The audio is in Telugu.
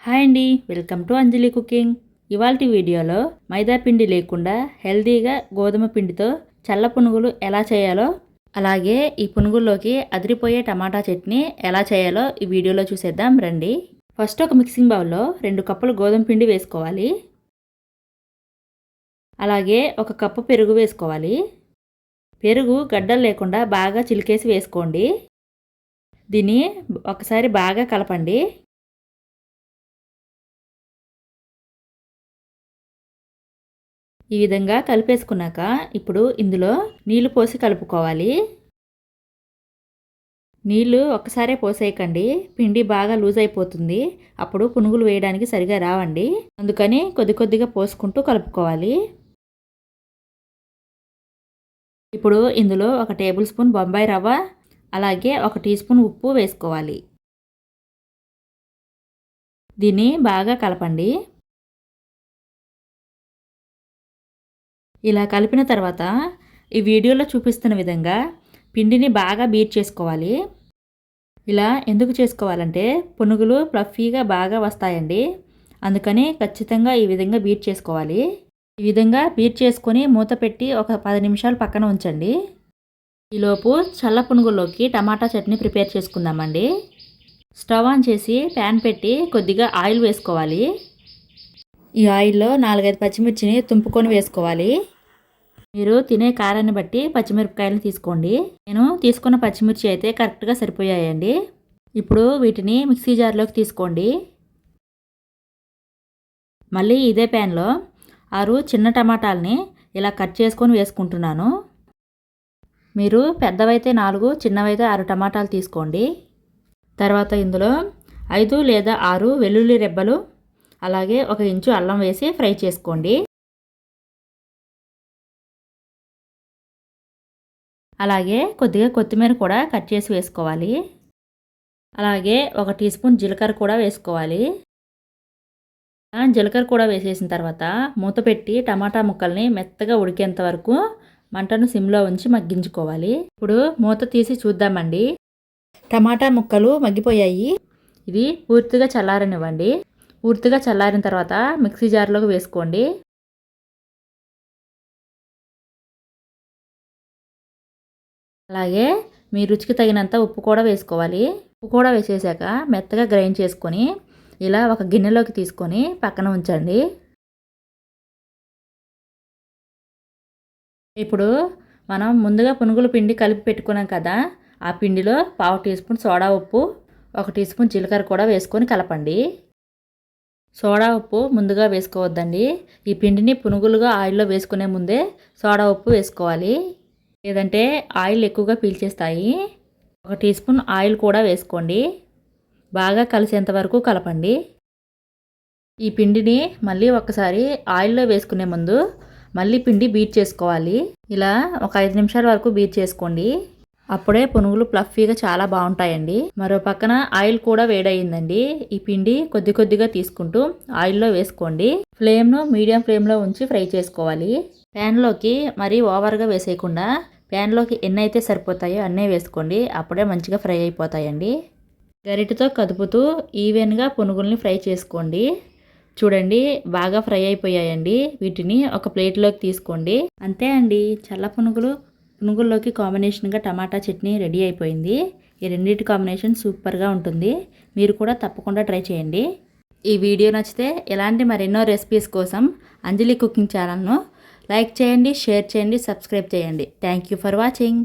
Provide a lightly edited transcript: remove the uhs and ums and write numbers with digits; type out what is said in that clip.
హాయ్ అండి, వెల్కమ్ టు అంజలి కుకింగ్. ఇవాల్టి వీడియోలో మైదా పిండి లేకుండా హెల్తీగా గోధుమ పిండితో చల్ల పునుగులు ఎలా చేయాలో, అలాగే ఈ పునుగుల్లోకి అదిరిపోయే టమాటా చట్నీ ఎలా చేయాలో ఈ వీడియోలో చూసేద్దాం రండి. ఫస్ట్ ఒక మిక్సింగ్ బౌల్లో 2 కప్పులు గోధుమ పిండి వేసుకోవాలి. అలాగే 1 కప్పు పెరుగు వేసుకోవాలి. పెరుగు గడ్డలు లేకుండా బాగా చిలికేసి వేసుకోండి. దీన్ని ఒకసారి బాగా కలపండి. ఈ విధంగా కలిపేసుకున్నాక ఇప్పుడు ఇందులో నీళ్లు పోసి కలుపుకోవాలి. నీళ్లు ఒక్కసారే పోసేయకండి, పిండి బాగా లూజ్ అయిపోతుంది. అప్పుడు పునుగులు వేయడానికి సరిగా రావండి. అందుకని కొద్ది కొద్దిగా పోసుకుంటూ కలుపుకోవాలి. ఇప్పుడు ఇందులో 1 టేబుల్ స్పూన్ బొంబాయి రవ్వ, అలాగే 1 టీ స్పూన్ ఉప్పు వేసుకోవాలి. దీన్ని బాగా కలపండి. ఇలా కలిపిన తర్వాత ఈ వీడియోలో చూపిస్తున్న విధంగా పిండిని బాగా బీట్ చేసుకోవాలి. ఇలా ఎందుకు చేసుకోవాలంటే పునుగులు ఫ్లఫీగా బాగా వస్తాయండి. అందుకని ఖచ్చితంగా ఈ విధంగా బీట్ చేసుకోవాలి. ఈ విధంగా బీట్ చేసుకొని మూత పెట్టి ఒక 10 నిమిషాలు పక్కన ఉంచండి. ఈలోపు చల్ల పునుగుల్లోకి టమాటా చట్నీ ప్రిపేర్ చేసుకుందామండి. స్టవ్ ఆన్ చేసి ప్యాన్ పెట్టి కొద్దిగా ఆయిల్ వేసుకోవాలి. ఈ ఆయిల్లో 4-5 పచ్చిమిర్చిని తుంపుకొని వేసుకోవాలి. మీరు తినే కారాన్ని బట్టి పచ్చిమిరపకాయలు తీసుకోండి. నేను తీసుకున్న పచ్చిమిర్చి అయితే కరెక్ట్గా సరిపోయాయండి. ఇప్పుడు వీటిని మిక్సీ జార్లోకి తీసుకోండి. మళ్ళీ ఇదే ప్యాన్లో 6 చిన్న టమాటాలని ఇలా కట్ చేసుకొని వేసుకుంటున్నాను. మీరు పెద్దవైతే 4, చిన్నవైతే 6 టమాటాలు తీసుకోండి. తర్వాత ఇందులో 5 లేదా 6 వెల్లుల్లి రెబ్బలు, అలాగే 1 ఇంచు అల్లం వేసి ఫ్రై చేసుకోండి. అలాగే కొద్దిగా కొత్తిమీర కూడా కట్ చేసి వేసుకోవాలి. అలాగే 1 టీ స్పూన్ జీలకర్ర కూడా వేసుకోవాలి. జీలకర్ర కూడా వేసేసిన తర్వాత మూత పెట్టి టమాటా ముక్కల్ని మెత్తగా ఉడికేంత వరకు మంటను సిమ్లో ఉంచి మగ్గించుకోవాలి. ఇప్పుడు మూత తీసి చూద్దామండి. టమాటా ముక్కలు మగ్గిపోయాయి. ఇవి పూర్తిగా చల్లారనివ్వండి. పూర్తిగా చల్లారిన తర్వాత మిక్సీ జార్లోకి వేసుకోండి. అలాగే మీ రుచికి తగినంత ఉప్పు కూడా వేసుకోవాలి. ఉప్పు కూడా వేసేసాక మెత్తగా గ్రైండ్ చేసుకొని ఇలా ఒక గిన్నెలోకి తీసుకొని పక్కన ఉంచండి. ఇప్పుడు మనం ముందుగా పునుగుల పిండి కలిపి పెట్టుకున్నాం కదా, ఆ పిండిలో 1/2 టీ స్పూన్ సోడా ఉప్పు, 1 టీ స్పూన్ జీలకర్ర కూడా వేసుకొని కలపండి. సోడా ఉప్పు ముందుగా వేసుకోవద్దండి. ఈ పిండిని పునుగులుగా ఆయిల్లో వేసుకునే ముందే సోడా ఉప్పు వేసుకోవాలి, లేదంటే ఆయిల్ ఎక్కువగా పీల్చేస్తాయి. 1 టీ స్పూన్ ఆయిల్ కూడా వేసుకోండి. బాగా కలిసేంత వరకు కలపండి. ఈ పిండిని మళ్ళీ ఒకసారి ఆయిల్లో వేసుకునే ముందు మళ్ళీ పిండి బీట్ చేసుకోవాలి. ఇలా ఒక 5 నిమిషాల వరకు బీట్ చేసుకోండి. అప్పుడే పునుగులు ఫ్లఫీగా చాలా బాగుంటాయండి. మరో పక్కన ఆయిల్ కూడా వేడయిందండి. ఈ పిండి కొద్ది కొద్దిగా తీసుకుంటూ ఆయిల్లో వేసుకోండి. ఫ్లేమ్ను మీడియం ఫ్లేమ్లో ఉంచి ఫ్రై చేసుకోవాలి. ప్యాన్లోకి మరీ ఓవర్గా వేసేయకుండా ప్యాన్లోకి ఎన్నైతే సరిపోతాయో అన్నీ వేసుకోండి. అప్పుడే మంచిగా ఫ్రై అయిపోతాయండి. గరిటెతో కదుపుతూ ఈవెన్గా పునుగుల్ని ఫ్రై చేసుకోండి. చూడండి, బాగా ఫ్రై అయిపోయాయండి. వీటిని ఒక ప్లేట్లోకి తీసుకోండి. అంతే అండి, చల్ల పునుగుల్లోకి కాంబినేషన్గా టమాటా చట్నీ రెడీ అయిపోయింది. ఈ రెండింటి కాంబినేషన్ సూపర్గా ఉంటుంది. మీరు కూడా తప్పకుండా ట్రై చేయండి. ఈ వీడియో నచ్చితే ఇలాంటి మరెన్నో రెసిపీస్ కోసం అంజలి కుకింగ్ ఛానల్ను లైక్ చేయండి, షేర్ చేయండి, సబ్స్క్రైబ్ చేయండి. Thank you for watching.